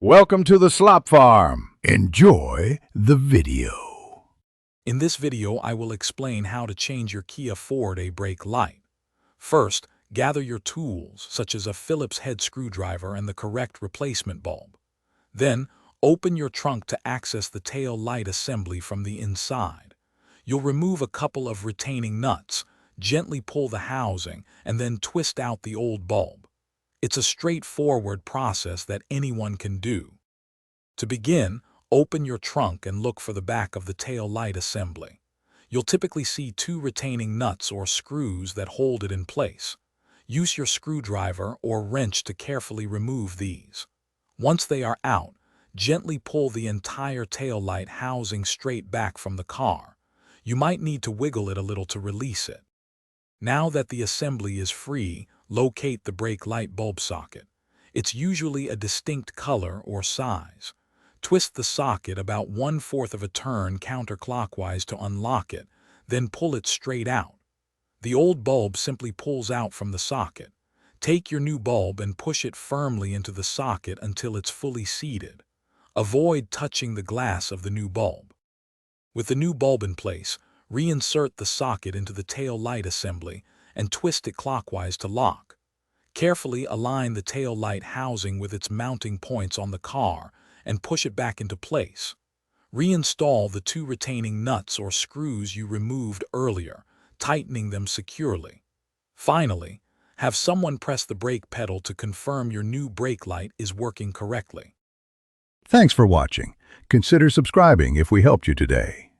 Welcome to the Slop Farm. Enjoy the video. In this video, I will explain how to change your Kia Forte brake light. First, gather your tools, such as a Phillips head screwdriver and the correct replacement bulb. Then, open your trunk to access the tail light assembly from the inside. You'll remove a couple of retaining nuts, gently pull the housing, and then twist out the old bulb. It's a straightforward process that anyone can do. To begin, open your trunk and look for the back of the tail light assembly. You'll typically see two retaining nuts or screws that hold it in place. Use your screwdriver or wrench to carefully remove these. Once they are out, gently pull the entire tail light housing straight back from the car. You might need to wiggle it a little to release it. Now that the assembly is free, locate the brake light bulb socket. It's usually a distinct color or size. Twist the socket about 1/4 of a turn counterclockwise to unlock it, then pull it straight out. The old bulb simply pulls out from the socket. Take your new bulb and push it firmly into the socket until it's fully seated. Avoid touching the glass of the new bulb. With the new bulb in place, reinsert the socket into the tail light assembly and twist it clockwise to lock. Carefully align the tail light housing with its mounting points on the car and push it back into place. Reinstall the two retaining nuts or screws you removed earlier, tightening them securely. Finally, have someone press the brake pedal to confirm your new brake light is working correctly. Thanks for watching. Consider subscribing if we helped you today.